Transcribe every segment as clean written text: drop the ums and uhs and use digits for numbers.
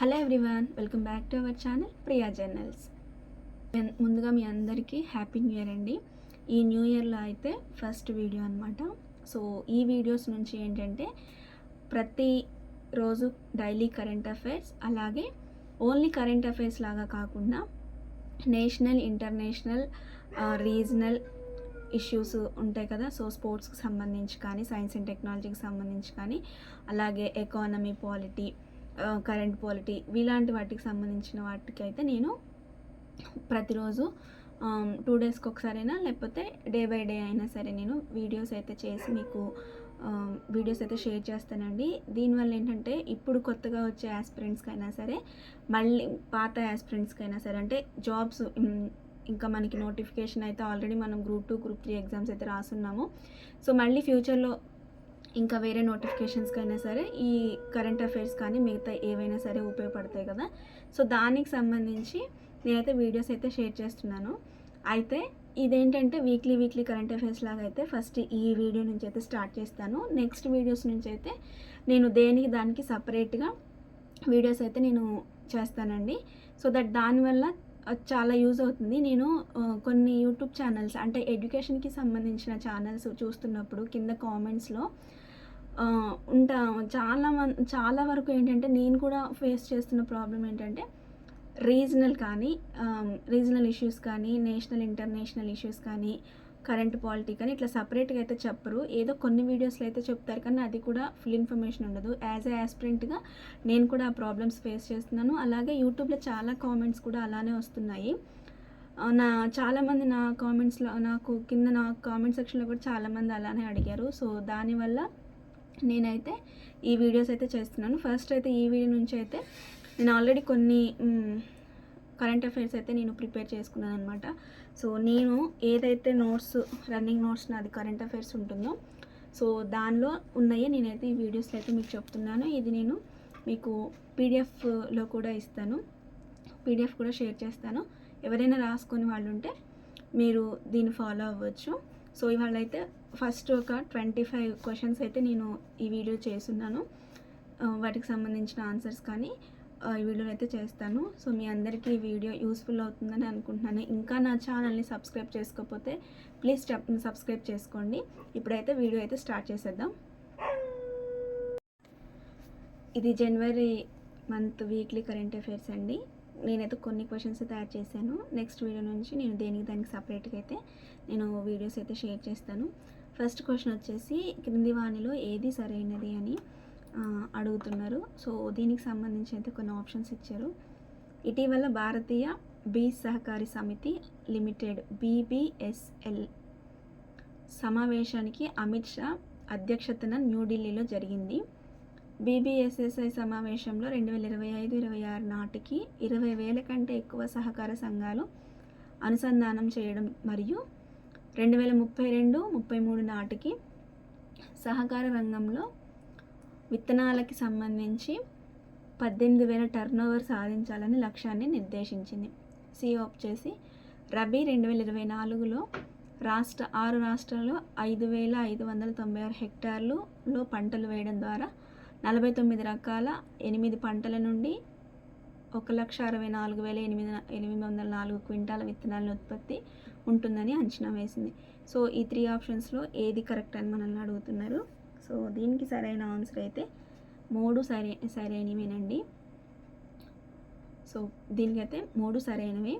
Hello everyone, welcome back to our channel Priya journals. ముందుగా మీ అందరికీ happy new year అండి. ఈ న్యూ ఇయర్లో అయితే ఫస్ట్ వీడియో అనమాట. సో ఈ వీడియోస్ నుంచి ఏంటంటే ప్రతి రోజు డైలీ కరెంట్ అఫైర్స్, అలాగే ఓన్లీ కరెంట్ అఫైర్స్ లాగా కాకుండా నేషనల్, ఇంటర్నేషనల్, రీజనల్ ఇష్యూస్ ఉంటాయి కదా. సో స్పోర్ట్స్కి సంబంధించి కానీ, సైన్స్ అండ్ టెక్నాలజీకి సంబంధించి కానీ, అలాగే ఎకానమీ, పాలిటీ, కరెంట్ పాలిటీ, ఇలాంటి వాటికి సంబంధించిన వాటికి అయితే నేను ప్రతిరోజు 2 డేస్కి ఒకసారైనా లేకపోతే డే బై డే అయినా సరే నేను వీడియోస్ అయితే చేసి మీకు వీడియోస్ అయితే షేర్ చేస్తానండి. దీనివల్ల ఏంటంటే ఇప్పుడు కొత్తగా వచ్చే యాస్పిరెంట్స్కి అయినా సరే, మళ్ళీ పాత యాస్పిరెంట్స్కి అయినా సరే, అంటే జాబ్స్ ఇంకా మనకి నోటిఫికేషన్ అయితే ఆల్రెడీ మనం గ్రూప్ 2, గ్రూప్ 3 ఎగ్జామ్స్ అయితే రాస్తున్నాము. సో మళ్ళీ ఫ్యూచర్లో ఇంకా వేరే నోటిఫికేషన్స్కి అయినా సరే ఈ కరెంట్ అఫైర్స్ కానీ మిగతా ఏవైనా సరే ఉపయోగపడతాయి కదా. సో దానికి సంబంధించి నేనైతే వీడియోస్ అయితే షేర్ చేస్తున్నాను. అయితే ఇదేంటంటే వీక్లీ కరెంట్ అఫైర్స్ లాగా అయితే ఫస్ట్ ఈ వీడియో నుంచి అయితే స్టార్ట్ చేస్తాను. నెక్స్ట్ వీడియోస్ నుంచి అయితే నేను దానికి సపరేట్గా వీడియోస్ అయితే నేను చేస్తానండి. సో దట్ దానివల్ల చాలా యూజ్ అవుతుంది. నేను కొన్ని యూట్యూబ్ ఛానల్స్, అంటే ఎడ్యుకేషన్కి సంబంధించిన ఛానల్స్ చూస్తున్నప్పుడు కింద కామెంట్స్లో చాలా వరకు ఏంటంటే నేను కూడా ఫేస్ చేస్తున్న ప్రాబ్లం ఏంటంటే రీజనల్ ఇష్యూస్ కానీ, నేషనల్, ఇంటర్నేషనల్ ఇష్యూస్ కానీ, కరెంట్ పాలిటీ కానీ ఇట్లా సపరేట్గా అయితే చెప్పరు. ఏదో కొన్ని వీడియోస్లో అయితే చెప్తారు, కానీ అది కూడా ఫుల్ ఇన్ఫర్మేషన్ ఉండదు. యాజ్ ఏ యాస్పిరెంట్గా నేను కూడా ఆ ప్రాబ్లమ్స్ ఫేస్ చేస్తున్నాను. అలాగే యూట్యూబ్లో చాలా కామెంట్స్ కూడా అలానే వస్తున్నాయి. చాలామంది నా కామెంట్స్లో నాకు కింద నా కామెంట్ సెక్షన్లో కూడా చాలామంది అలానే అడిగారు. సో దానివల్ల నేనైతే ఈ వీడియోస్ అయితే చేస్తున్నాను. ఫస్ట్ అయితే ఈ వీడియో నుంచి అయితే నేను ఆల్రెడీ కొన్ని కరెంట్ అఫైర్స్ అయితే నేను ప్రిపేర్ చేసుకున్నాను అనమాట. సో నేను ఏదైతే రన్నింగ్ నోట్స్ నాది కరెంట్ అఫైర్స్ ఉంటుందో, సో దానిలో ఉన్నాయే నేనైతే ఈ వీడియోస్లో అయితే మీకు చెప్తున్నాను. ఇది నేను మీకు పీడిఎఫ్లో కూడా ఇస్తాను, పీడిఎఫ్ కూడా షేర్ చేస్తాను. ఎవరైనా రాసుకొని వాళ్ళు ఉంటే మీరు దీన్ని ఫాలో అవ్వచ్చు. సో ఇవాళ అయితే ఫస్ట్ ఒక 25 క్వశ్చన్స్ అయితే నేను ఈ వీడియో చేస్తున్నాను. వాటికి సంబంధించిన ఆన్సర్స్ కానీ ఈ వీడియోలో అయితే చేస్తాను. సో మీ అందరికీ ఈ వీడియో యూస్ఫుల్ అవుతుందని అనుకుంటున్నాను. ఇంకా నా ఛానల్ని సబ్స్క్రైబ్ చేసుకోకపోతే ప్లీజ్ సబ్స్క్రైబ్ చేసుకోండి. ఇప్పుడైతే వీడియో అయితే స్టార్ట్ చేసేద్దాం. ఇది జనవరి మంత్ వీక్లీ కరెంట్ అఫైర్స్ అండి. నేనైతే కొన్ని క్వశ్చన్స్ తయారు చేశాను. నెక్స్ట్ వీడియో నుంచి నేను దానికి సపరేట్గా అయితే నేను వీడియోస్ అయితే షేర్ చేస్తాను. ఫస్ట్ క్వశ్చన్ వచ్చేసి క్రింది వాణిలో ఏది సరైనది అని అడుగుతున్నారు. సో దీనికి సంబంధించి అయితే కొన్ని ఆప్షన్స్ ఇచ్చారు. ఇటీవల భారతీయ బీజ్ సహకారి సమితి లిమిటెడ్ BBSL సమావేశానికి అమిత్ షా అధ్యక్షతన న్యూఢిల్లీలో జరిగింది. BBSSI సమావేశంలో 2025-26 నాటికి 20,000 కంటే ఎక్కువ సహకార సంఘాలు అనుసంధానం చేయడం మరియు 2032-33 నాటికి సహకార రంగంలో విత్తనాలకి సంబంధించి 18,000 టర్నోవర్ సాధించాలని లక్ష్యాన్ని నిర్దేశించింది. CEO వచ్చేసి రబీ 2024లో 6 రాష్ట్రాల్లో 5,596 హెక్టార్లలో పంటలు వేయడం ద్వారా 49 రకాల 8 పంటల నుండి 1,64,804 క్వింటాల విత్తనాల ఉత్పత్తి ఉంటుందని అంచనా వేసింది. సో ఈ 3 ఆప్షన్స్లో ఏది కరెక్ట్ అని మనల్ని అడుగుతున్నారు. సో దీనికి సరైన ఆన్సర్ అయితే 3 సరైనవేనండి. సో దీనికైతే 3 సరైనవే.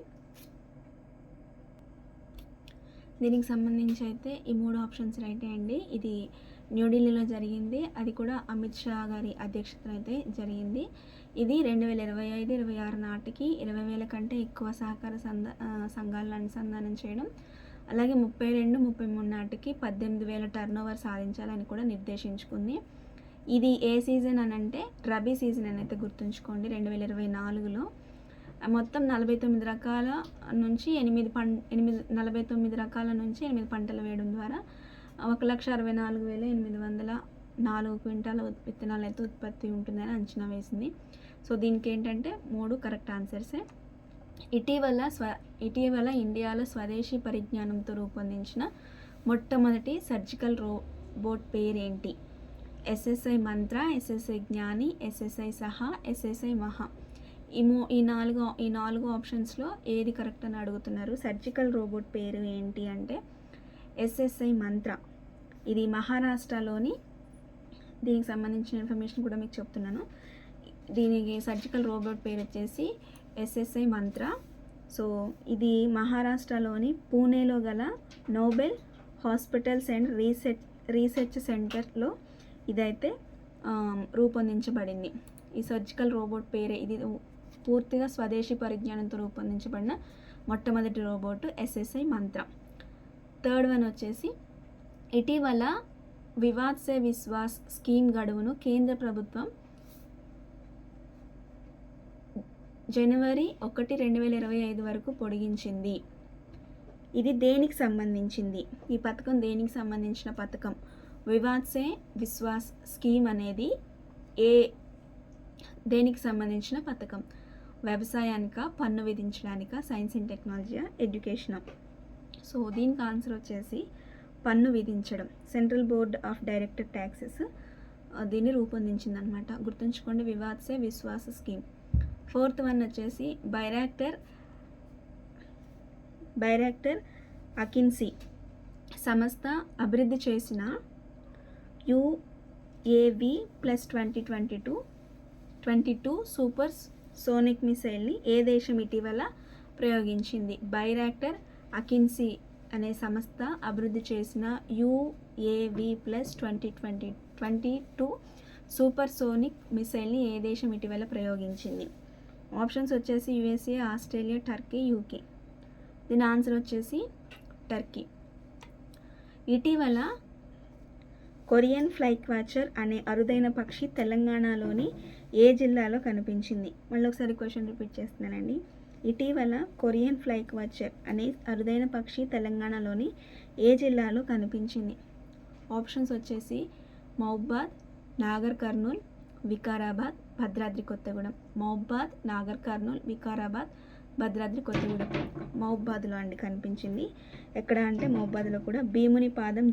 దీనికి సంబంధించి అయితే ఈ 3 ఆప్షన్స్ రైటే అండి. ఇది న్యూఢిల్లీలో జరిగింది, అది కూడా అమిత్ షా గారి అధ్యక్షతన అయితే జరిగింది. ఇది 2025-26 నాటికి 20,000 కంటే ఎక్కువ సహకార సంఘాలను అనుసంధానం చేయడం, అలాగే 32-33 నాటికి 18,000 టర్నోవర్ సాధించాలని కూడా నిర్దేశించుకుంది. ఇది ఏ సీజన్ అని అంటే రబీ సీజన్ అని అయితే గుర్తుంచుకోండి. 2024లో మొత్తం 49 రకాల నుంచి 49 రకాల నుంచి 8 పంటలు వేయడం ద్వారా 1,64,804 క్వింటాల విత్తనాలు అయితే ఉత్పత్తి ఉంటుందని అంచనా వేసింది. సో దీనికి ఏంటంటే 3 కరెక్ట్ ఆన్సర్సే. ఇటీవల ఇండియాలో స్వదేశీ పరిజ్ఞానంతో రూపొందించిన మొట్టమొదటి సర్జికల్ రోబోట్ పేరేంటి? ఎస్ఎస్ఐ మంత్ర, ఎస్ఎస్ఐ జ్ఞాని, ఎస్ఎస్ఐ సహా, ఎస్ఎస్ఐ మహా. ఈ నాలుగు ఆప్షన్స్లో ఏది కరెక్ట్ అని అడుగుతున్నారు. సర్జికల్ రోబోట్ పేరు ఏంటి అంటే ఎస్ఎస్ఐ మంత్ర. ఇది మహారాష్ట్రలోని, దీనికి సంబంధించిన ఇన్ఫర్మేషన్ కూడా మీకు చెప్తున్నాను. దీనికి సర్జికల్ రోబోట్ పేరు వచ్చేసి ఎస్ఎస్ఐ మంత్ర. సో ఇది మహారాష్ట్రలోని పూణేలో గల నోబెల్ హాస్పిటల్స్ అండ్ రీసెర్చ్ సెంటర్లో ఇదైతే రూపొందించబడింది. ఈ సర్జికల్ రోబోట్ పేరే. ఇది పూర్తిగా స్వదేశీ పరిజ్ఞానంతో రూపొందించబడిన మొట్టమొదటి రోబోట్ ఎస్ఎస్ఐ మంత్ర. థర్డ్ వన్ వచ్చేసి ఇటీవల వివాద్ సే విశ్వాస్ స్కీమ్ గడువును కేంద్ర ప్రభుత్వం జనవరి 1, 2025 వరకు పొడిగించింది. ఇది దేనికి సంబంధించింది? ఈ పథకం దేనికి సంబంధించిన పథకం? వివాద్ సే విశ్వాస్ స్కీమ్ అనేది దేనికి సంబంధించిన పథకం? వ్యవసాయానిక, పన్ను విధించడానిక, science and technology, education? So దీనికి ఆన్సర్ వచ్చేసి పన్ను విధించడం. Central board of director taxes దీన్ని రూపొందించిందనమాట. గుర్తుంచుకోండి, Vivad se Vishwas scheme. Fourth one వచ్చేసి బైరాక్టర్ అకిన్సీ సంస్థ అభివృద్ధి చేసిన UAV ప్లస్ 2022 సూపర్ సోనిక్ మిసైల్ని ఏ దేశం ఇటీవల ప్రయోగించింది? బైరాక్టర్ అకిన్సీ అనే సంస్థ అభివృద్ధి చేసిన UAV ప్లస్ 2022 సూపర్ సోనిక్ మిసైల్ని ఏ దేశం ఇటీవల ప్రయోగించింది? ఆప్షన్స్ వచ్చేసి USA, ఆస్ట్రేలియా, టర్కీ, UK. దీని ఆన్సర్ వచ్చేసి టర్కీ. ఇటీవల కొరియన్ ఫ్లై క్వాచర్ అనే అరుదైన పక్షి తెలంగాణలోని ఏ జిల్లాలో కనిపించింది? మళ్ళీ ఒకసారి క్వశ్చన్ రిపీట్ చేస్తున్నానండి. ఇటీవల కొరియన్ ఫ్లై క్వాచర్ అనే అరుదైన పక్షి తెలంగాణలోని ఏ జిల్లాలో కనిపించింది? ఆప్షన్స్ వచ్చేసి మహబూబాద్, నాగర్ కర్నూల్, వికారాబాద్, భద్రాద్రి కొత్తగూడెం. మహబూబాద్, నాగర్ కర్నూల్, వికారాబాద్, భద్రాద్రి కొత్తగూడెం. మహబూబాద్లో అండి కనిపించింది. ఎక్కడ అంటే మహబూబాద్లో కూడా భీమునిపాదం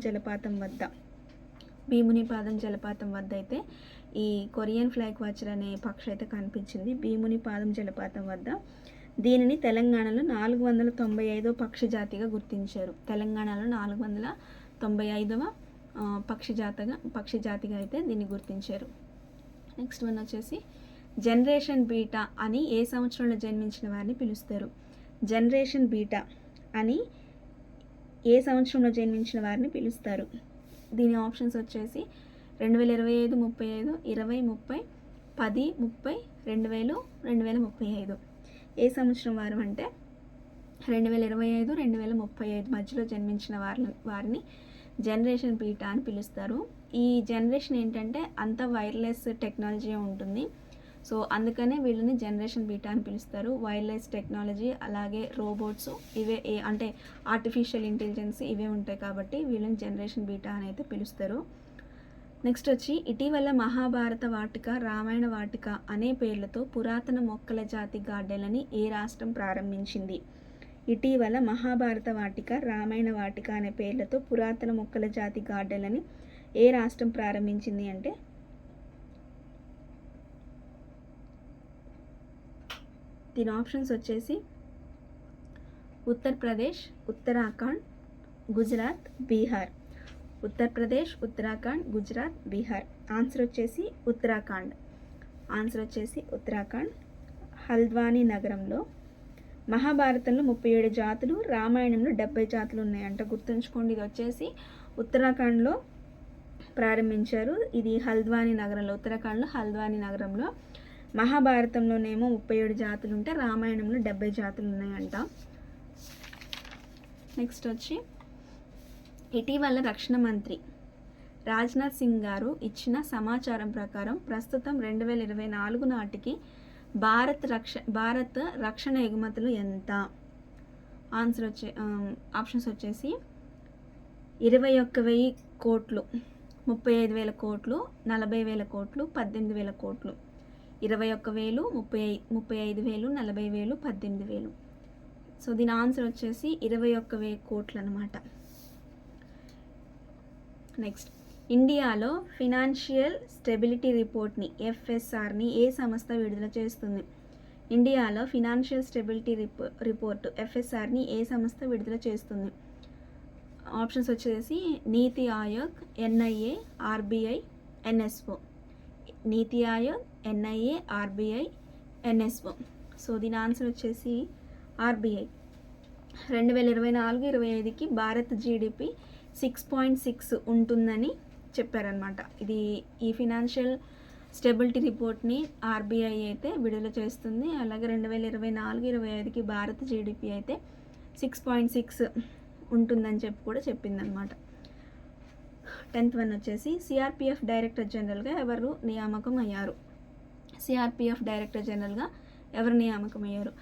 జలపాతం వద్ద అయితే ఈ కొరియన్ ఫ్లై క్వాచర్ అనే పక్షి అయితే కనిపించింది. భీమునిపాదం జలపాతం వద్ద. దీనిని తెలంగాణలో 495వ పక్షి జాతిగా గుర్తించారు. తెలంగాణలో 495వ పక్షి జాతిగా అయితే దీన్ని గుర్తించారు. నెక్స్ట్ వన్ వచ్చేసి జనరేషన్ బీటా అని ఏ సంవత్సరంలో జన్మించిన వారిని పిలుస్తారు? జనరేషన్ బీటా అని ఏ సంవత్సరంలో జన్మించిన వారిని పిలుస్తారు? దీని ఆప్షన్స్ వచ్చేసి 2025, 35, 20, 30, 10, 30, 2000, 2035. ఏ సంవత్సరం వారు అంటే 2025, 2035 మధ్యలో జన్మించిన వారిని జనరేషన్ బీటా అని పిలుస్తారు. ఈ జనరేషన్ ఏంటంటే అంత వైర్లెస్ టెక్నాలజీ ఉంటుంది. సో అందుకనే వీళ్ళని జనరేషన్ బీటా అని పిలుస్తారు. వైర్లెస్ టెక్నాలజీ, అలాగే రోబోట్స్, ఇవే అంటే ఆర్టిఫిషియల్ ఇంటెలిజెన్స్ ఇవే ఉంటాయి కాబట్టి వీళ్ళని జనరేషన్ బీటా అని అయితే పిలుస్తారు. నెక్స్ట్ వచ్చి ఇటీవల మహాభారత వాటిక, రామాయణ వాటిక అనే పేర్లతో పురాతన మొక్కల జాతి గార్డెన్లని ఏ రాష్ట్రం ప్రారంభించింది? ఇటీవల మహాభారత వాటిక, రామాయణ వాటిక అనే పేర్లతో పురాతన మొక్కల జాతి గార్డెన్లని ఏ రాష్ట్రం ప్రారంభించింది అంటే దీని ఆప్షన్స్ వచ్చేసి ఉత్తరప్రదేశ్, ఉత్తరాఖండ్, గుజరాత్, బీహార్. ఉత్తరప్రదేశ్, ఉత్తరాఖండ్, గుజరాత్, బీహార్. ఆన్సర్ వచ్చేసి ఉత్తరాఖండ్. హల్ద్వానీ నగరంలో మహాభారతంలో 37 జాతులు, రామాయణంలో 70 జాతులు ఉన్నాయంట. గుర్తుంచుకోండి, ఇది వచ్చేసి ఉత్తరాఖండ్లో ప్రారంభించారు. ఇది హల్ద్వానీ నగరంలో, ఉత్తరాఖండ్లో హల్ద్వానీ నగరంలో. మహాభారతంలోనేమో 37 జాతులు ఉంటే రామాయణంలో 70 జాతులు ఉన్నాయంట. నెక్స్ట్ వచ్చి ఇటీవల రక్షణ మంత్రి రాజ్నాథ్ సింగ్ గారు ఇచ్చిన సమాచారం ప్రకారం ప్రస్తుతం 2024 నాటికి భారత్ రక్షణ ఎగుమతులు ఎంత? ఆప్షన్స్ వచ్చేసి 21,000 కోట్లు, 35,000 కోట్లు, 40,000 కోట్లు, 18,000 కోట్లు. 21,000, 35,000, 40,000, 18,000. సో దీని ఆన్సర్ వచ్చేసి 21,000 కోట్లు అనమాట. నెక్స్ట్ ఇండియాలో ఫినాన్షియల్ స్టెబిలిటీ రిపోర్ట్ని ఎఫ్ఎస్ఆర్ని ఏ సంస్థ విడుదల చేస్తుంది? ఇండియాలో ఫినాన్షియల్ స్టెబిలిటీ రిపోర్ట్ ఎఫ్ఎస్ఆర్ని ఏ సంస్థ విడుదల చేస్తుంది? ఆప్షన్స్ వచ్చేసి నీతి Aayog, NIA, RBI, NSO. NITI Aayog, NIA, RBI, NSO. So దీని ఆన్సర్ వచ్చేసి ఆర్బీఐ. 2024-25కి భారత్ జీడిపి 6.6 ఉంటుందని చెప్పారనమాట. ఈ ఫినాన్షియల్ స్టెబిలిటీ రిపోర్ట్ని ఆర్బీఐ అయితే విడుదల చేస్తుంది. అలాగే 2024-25కి భారత్ జీడిపి అయితే 6.6 ఉంటుందని చెప్పి కూడా చెప్పిందనమాట. 10th వన్ వచ్చేసి సిఆర్పిఎఫ్ డైరెక్టర్ జనరల్గా ఎవరు నియామకం అయ్యారు? సిఆర్పిఎఫ్ డైరెక్టర్ జనరల్గా ఎవరు నియామకం అయ్యారు?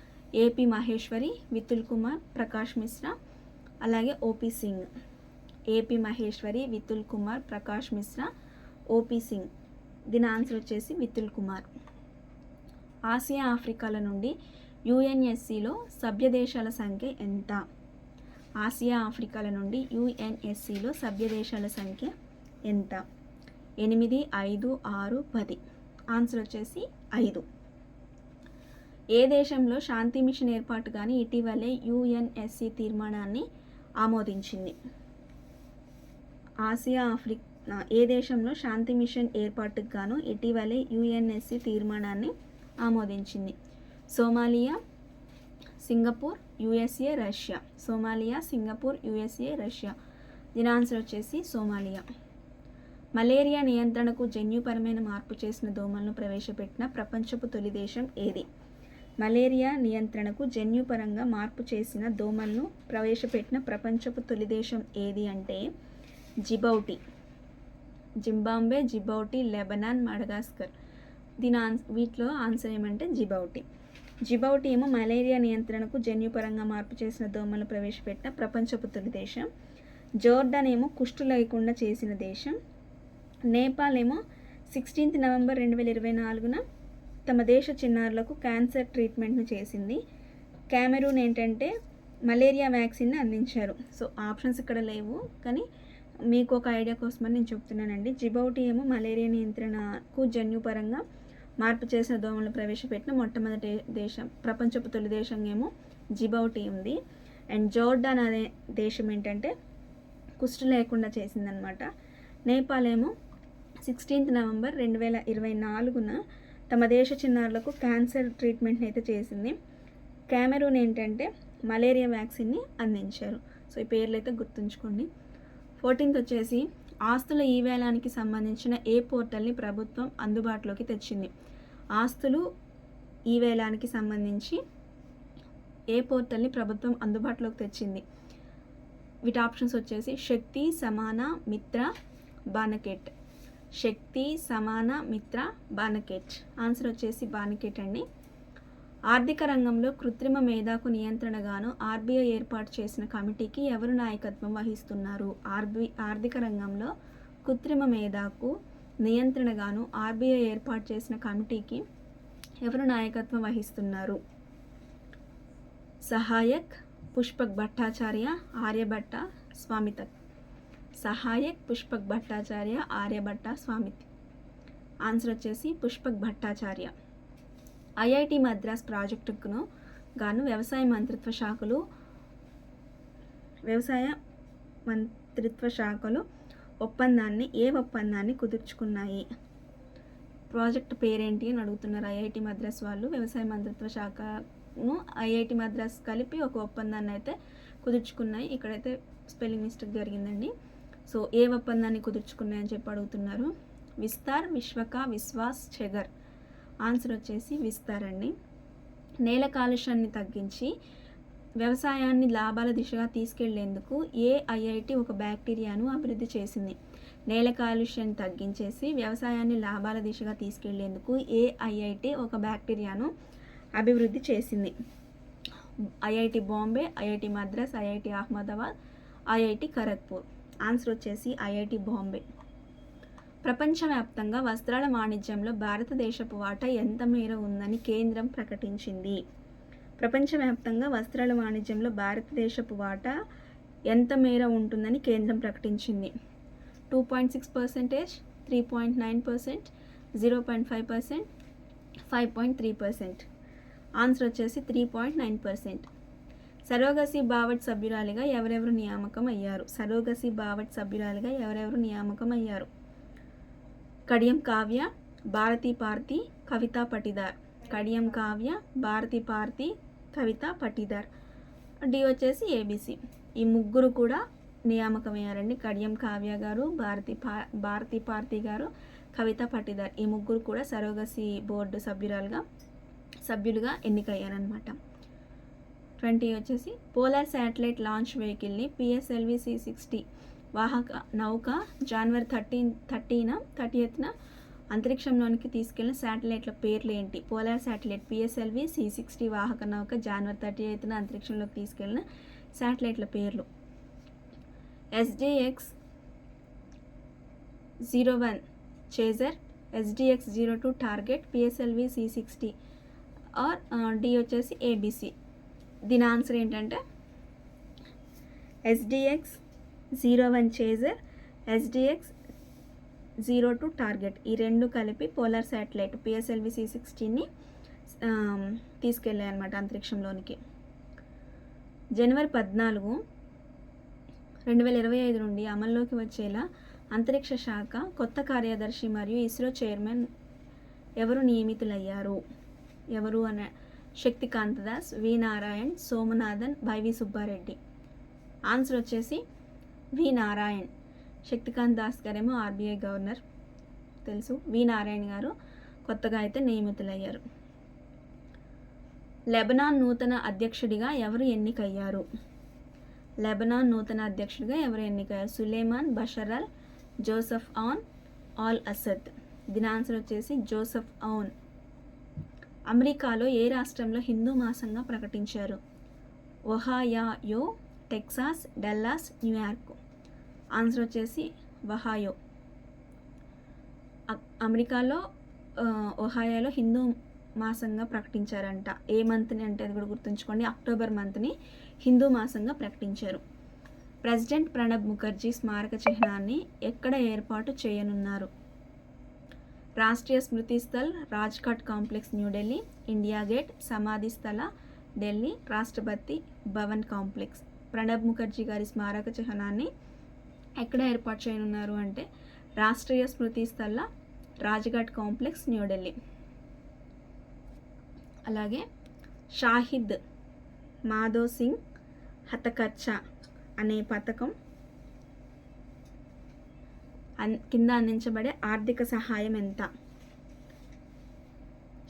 ఏపీ మహేశ్వరి, వితుల్ కుమార్, ప్రకాష్ మిశ్రా, అలాగే OP Singh. AP Maheshwari, Vitul Kumar, Prakash Mishra, OP Singh. దీని ఆన్సర్ వచ్చేసి వితుల్ కుమార్. ఆసియా ఆఫ్రికాల నుండి యుఎన్ఎస్సిలో సభ్య దేశాల సంఖ్య ఎంత? ఆసియా ఆఫ్రికాల నుండి యుఎన్ఎస్సిలో సభ్య దేశాల సంఖ్య ఎంత? 8, 5, 6, 10. ఆన్సర్ వచ్చేసి 5. ఏ దేశంలో శాంతి మిషన్ ఏర్పాటు కానీ ఇటీవలే యుఎన్ఎస్సి తీర్మానాన్ని ఆమోదించింది? ఏ దేశంలో శాంతి మిషన్ ఏర్పాటుకు గాను ఇటీవలే యుఎన్ఎస్సి తీర్మానాన్ని ఆమోదించింది? Somalia, Singapore, USA, Russia. Somalia, Singapore, USA, Russia. దీని ఆన్సర్ వచ్చేసి సోమాలియా. మలేరియా నియంత్రణకు జన్యుపరమైన మార్పు చేసిన దోమలను ప్రవేశపెట్టిన ప్రపంచపు తొలి దేశం ఏది? మలేరియా నియంత్రణకు జన్యుపరంగా మార్పు చేసిన దోమలను ప్రవేశపెట్టిన ప్రపంచపు తొలి దేశం ఏది అంటే Djibouti. Zimbabwe, Djibouti, Lebanon, Madagascar. వీటిలో ఆన్సర్ ఏమంటే జిబౌటి. జిబౌటి ఏమో మలేరియా నియంత్రణకు జన్యుపరంగా మార్పు చేసిన దోమలను ప్రవేశపెట్టిన ప్రపంచపు తొలి దేశం. జోర్డాన్ ఏమో కుష్టు లేకుండా చేసిన దేశం. నేపాల్ ఏమో 16th నవంబర్ 2024న తమ దేశ చిన్నారులకు క్యాన్సర్ ట్రీట్మెంట్ను చేసింది. కెమెరూన్ ఏంటంటే మలేరియా వ్యాక్సిన్ని అందించారు. సో ఆప్షన్స్ ఇక్కడ లేవు, కానీ మీకు ఒక ఐడియా కోసమని నేను చెప్తున్నానండి. జిబౌటి ఏమో మలేరియా నియంత్రణకు జన్యుపరంగా మార్పు చేసిన దోమలను ప్రవేశపెట్టిన మొట్టమొదటి దేశం, ప్రపంచపు తొలి దేశం ఏమో జిబౌటి ఉంది. అండ్ జోర్డాన్ అనే దేశం ఏంటంటే కుష్టు లేకుండా చేసిందనమాట. నేపాల్ ఏమో 16th నవంబర్ 2024న తమ దేశ చిన్నారులకు క్యాన్సర్ ట్రీట్మెంట్ని అయితే చేసింది. కెమెరూన్ ఏంటంటే మలేరియా వ్యాక్సిన్ని అందించారు. సో ఈ పేర్లు అయితే గుర్తుంచుకోండి. 14th వచ్చేసి ఆస్తుల ఈవేలానికి సంబంధించిన ఏ పోర్టల్ని ప్రభుత్వం అందుబాటులోకి తెచ్చింది? ఆస్తులు ఈవేలానికి సంబంధించి ఏ పోర్టల్ని ప్రభుత్వం అందుబాటులోకి తెచ్చింది? వీటి ఆప్షన్స్ వచ్చేసి శక్తి, సమాన, మిత్ర, బానకెట్. శక్తి, సమాన, మిత్ర, బానకెట్. ఆన్సర్ వచ్చేసి బానకెట్ అండి. ఆర్థిక రంగంలో కృత్రిమ మేధాకు నియంత్రణగాను ఆర్బీఐ ఏర్పాటు చేసిన కమిటీకి ఎవరు నాయకత్వం వహిస్తున్నారు? ఆర్థిక రంగంలో కృత్రిమ మేధాకు నియంత్రణగాను ఆర్బీఐ ఏర్పాటు చేసిన కమిటీకి ఎవరు నాయకత్వం వహిస్తున్నారు? సహాయక్, పుష్పక్ భట్టాచార్య, ఆర్యభట్ట, స్వామితక్. సహాయక్, పుష్పక్ భట్టాచార్య, ఆర్యభట్ట, స్వామిత్. ఆన్సర్ వచ్చేసి పుష్పక్ భట్టాచార్య. ఐఐటి మద్రాస్ ప్రాజెక్టుకు గాను వ్యవసాయ మంత్రిత్వ శాఖలు ఒప్పందాన్ని కుదుర్చుకున్నాయి? ప్రాజెక్ట్ పేరేంటి అని అడుగుతున్నారు ఐఐటి మద్రాస్ వాళ్ళు. వ్యవసాయ మంత్రిత్వ శాఖను ఐఐటి మద్రాస్ కలిపి ఒక ఒప్పందాన్ని అయితే కుదుర్చుకున్నాయి. ఇక్కడైతే స్పెల్లింగ్ మిస్టేక్ జరిగిందండి. సో ఏ ఒప్పందాన్ని కుదుర్చుకున్నాయని చెప్పి అడుగుతున్నారు. విస్తార్, విశ్వక, విశ్వాస్, చెగర్. ఆన్సర్ వచ్చేసి విస్తార్ అండి. నేల కాలుష్యాన్ని తగ్గించి వ్యవసాయాన్ని లాభాల దిశగా తీసుకెళ్లేందుకు ఏ ఐఐటి ఒక బ్యాక్టీరియాను అభివృద్ధి చేసింది? నేల కాలుష్యాన్ని తగ్గించేసి వ్యవసాయాన్ని లాభాల దిశగా తీసుకెళ్లేందుకు ఏ ఐఐటి ఒక బ్యాక్టీరియాను అభివృద్ధి చేసింది? IIT Bombay, IIT Madras, IIT Ahmedabad, IIT Kharagpur. Answer వచ్చేసి ఐఐటి బాంబే. ప్రపంచవ్యాప్తంగా వస్త్రాల వాణిజ్యంలో భారతదేశపు వాటా ఎంత మేర ఉందని కేంద్రం ప్రకటించింది? ప్రపంచవ్యాప్తంగా వస్త్రాల వాణిజ్యంలో భారతదేశపు వాటా ఎంత మేర ఉంటుందని కేంద్రం ప్రకటించింది? 2.6%, 3.9%, 0.5%, 5.3%. ఆన్సర్ వచ్చేసి 3.9%. సరోగసి బావట్ సభ్యురాలిగా ఎవరెవరు నియామకం అయ్యారు? సరోగసి బావట్ సభ్యురాలిగా ఎవరెవరు నియామకం అయ్యారు? కడియం కావ్య, భారతి పార్తి, కవితా పటిదార్. కడియం కావ్య, భారతి పార్తి, కవితా పటిదార్. డి వచ్చేసి ఏబిసి. ఈ ముగ్గురు కూడా నియామకమయ్యారండి. కడియం కావ్య గారు, భారతి పార్తి గారు, కవితా పటిదార్. ఈ ముగ్గురు కూడా సరోగసి బోర్డు సభ్యులుగా ఎన్నికయ్యారనమాట. 20 వచ్చేసి పోలార్ శాటిలైట్ లాంచ్ వెహికల్ని పిఎస్ఎల్వి C60 వాహక నౌక జనవరి 30న అంతరిక్షంలోనికి తీసుకెళ్లిన శాటిలైట్ల పేర్లు ఏంటి? పోలార్ శాటిలైట్ పిఎస్ఎల్వి C60 వాహక నౌక జనవరి 30న అంతరిక్షంలోకి తీసుకెళ్లిన శాటిలైట్ల పేర్లు. SDX-01 chaser, SDX-02 target, PSLV C60 or D వచ్చేసి ఏబిసి. దీని ఆన్సర్ ఏంటంటే SDX-01 చేజర్, SDX-02 టార్గెట్. ఈ రెండు కలిపి పోలార్ శాటిలైట్ పిఎస్ఎల్వి C60ని తీసుకెళ్ళాయి అన్నమాట అంతరిక్షంలోనికి. జనవరి 14, 2025 నుండి అమల్లోకి వచ్చేలా అంతరిక్ష శాఖ కొత్త కార్యదర్శి మరియు ఇస్రో చైర్మన్ ఎవరు నియమితులయ్యారు? ఎవరు అనే శక్తికాంత దాస్, వి నారాయణ్, సోమనాథన్, వైవి సుబ్బారెడ్డి. ఆన్సర్ వచ్చేసి వి నారాయణ్. శక్తికాంత్ దాస్ గారేమో ఆర్బీఐ గవర్నర్ తెలుసు. వి నారాయణ్ గారు కొత్తగా అయితే నియమితులయ్యారు. లెబనాన్ నూతన అధ్యక్షుడిగా ఎవరు ఎన్నికయ్యారు? లెబనాన్ నూతన అధ్యక్షుడిగా ఎవరు ఎన్నికయ్యారు? Suleiman Bashar Joseph al Assad. దీని ఆన్సర్ వచ్చేసి జోసెఫ్ ఔన్. అమెరికాలో ఏ రాష్ట్రంలో హిందూ మాసంగా ప్రకటించారు? Ohio, Texas, Dallas, New York. Answer వచ్చేసి ఒహాయో. అమెరికాలో ఒహాయోలో హిందూ మాసంగా ప్రకటించారంట. ఏ మంత్ని అంటే అది కూడా గుర్తుంచుకోండి, అక్టోబర్ మంత్ని హిందూ మాసంగా ప్రకటించారు. ప్రెసిడెంట్ ప్రణబ్ ముఖర్జీ స్మారక చిహ్నాన్ని ఎక్కడ ఏర్పాటు చేయనున్నారు? Rashtriya Smriti Sthal, Rajghat complex, New Delhi. India gate, Samadhi Sthal, Delhi. Rashtrapati Bhavan complex. Pranab Mukherjee గారి స్మారక చిహ్నాన్ని ఎక్కడ ఏర్పాటు చేయనున్నారు అంటే రాష్ట్రీయ స్మృతి స్థల, రాజ్ఘాట్ కాంప్లెక్స్, న్యూఢిల్లీ. అలాగే షాహిద్ మాధవ్ సింగ్ హతకర్చా అనే పథకం కింద అందించబడే ఆర్థిక సహాయం ఎంత?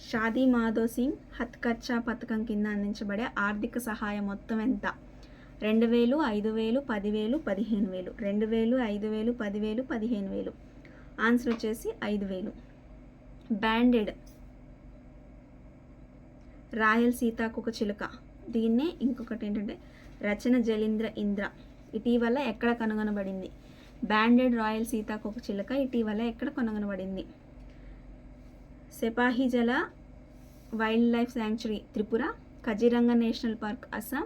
షాదీ మాధవ్ సింగ్ హత్కర్చా పథకం కింద అందించబడే ఆర్థిక సహాయం మొత్తం ఎంత? 2,000, 5,000, 10,000, 15,000. 2,000, 5,000, 10,000, 15,000. ఆన్సర్ వచ్చేసి 5,000. బ్యాండెడ్ రాయల్ సీతాకొక చిలుక. దీన్నే ఇంకొకటి ఏంటంటే రచన జలీంద్ర ఇంద్ర ఇటీవల ఎక్కడ కనుగొనబడింది? బ్యాండెడ్ రాయల్ సీతాకొక చిలుక ఇటీవల ఎక్కడ కనుగొనబడింది? Sepahijala wildlife sanctuary Tripura, Kaziranga national park Assam,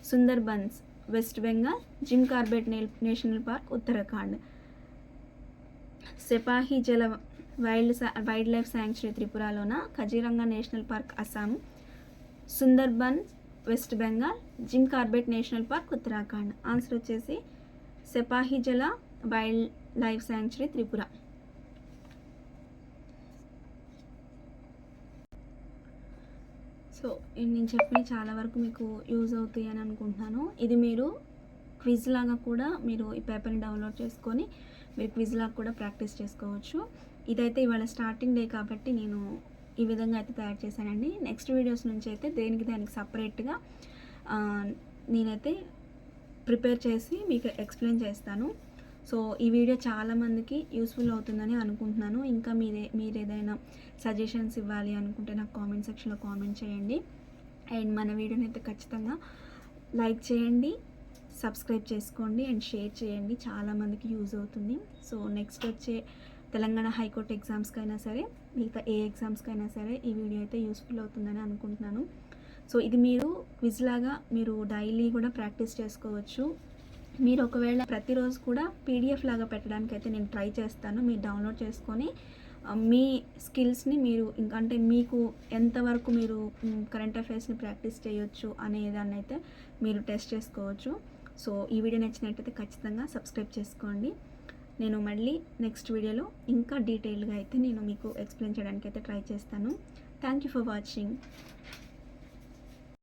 Sundarbans west Bengal, Jim Corbett national park Uttarakhand. Sepahijala wildlife sanctuary త్రిపురలోన, Kaziranga national park Assam, Sundarbans west Bengal, Jim Corbett national park Uttarakhand. Answer వచ్చేసి Sepahijala wildlife sanctuary Tripura. So నేను చెప్పిన చాలా వరకు మీకు యూజ్ అవుతాయి అని అనుకుంటున్నాను. ఇది మీరు క్విజ్ లాగా కూడా మీరు ఈ పేపర్ని డౌన్లోడ్ చేసుకొని మీరు క్విజ్ లాగా కూడా ప్రాక్టీస్ చేసుకోవచ్చు. ఇదైతే ఇవాళ స్టార్టింగ్ డే కాబట్టి నేను ఈ విధంగా అయితే తయారు చేశానండి. నెక్స్ట్ వీడియోస్ నుంచి అయితే దానికి సపరేట్గా నేనైతే ప్రిపేర్ చేసి మీకు ఎక్స్ప్లెయిన్ చేస్తాను. సో ఈ వీడియో చాలామందికి యూస్ఫుల్ అవుతుందని అనుకుంటున్నాను. ఇంకా మీరు ఏదైనా సజెషన్స్ ఇవ్వాలి అనుకుంటే నాకు కామెంట్ సెక్షన్లో కామెంట్ చేయండి. అండ్ మన వీడియోని అయితే ఖచ్చితంగా లైక్ చేయండి, సబ్స్క్రైబ్ చేసుకోండి అండ్ షేర్ చేయండి. చాలామందికి యూజ్ అవుతుంది. సో నెక్స్ట్ వచ్చే తెలంగాణ హైకోర్టు ఎగ్జామ్స్కైనా సరే, మిగతా ఏ ఎగ్జామ్స్కైనా సరే ఈ వీడియో అయితే యూస్ఫుల్ అవుతుందని అనుకుంటున్నాను. సో ఇది మీరు క్విజ్ లాగా మీరు డైలీ కూడా ప్రాక్టీస్ చేసుకోవచ్చు. మీరు ఒకవేళ ప్రతిరోజు కూడా పీడిఎఫ్ లాగా పెట్టడానికి అయితే నేను ట్రై చేస్తాను. మీరు డౌన్లోడ్ చేసుకొని మీ స్కిల్స్ని మీరు అంటే మీకు ఎంతవరకు మీరు కరెంట్ అఫైర్స్ని ప్రాక్టీస్ చేయొచ్చు అనేదాన్ని అయితే మీరు టెస్ట్ చేసుకోవచ్చు. సో ఈ వీడియో నచ్చినట్టయితే ఖచ్చితంగా సబ్స్క్రైబ్ చేసుకోండి. నేను మళ్ళీ నెక్స్ట్ వీడియోలో ఇంకా డీటెయిల్గా అయితే నేను మీకు ఎక్స్ప్లెయిన్ చేయడానికి అయితే ట్రై చేస్తాను. Thank you for watching.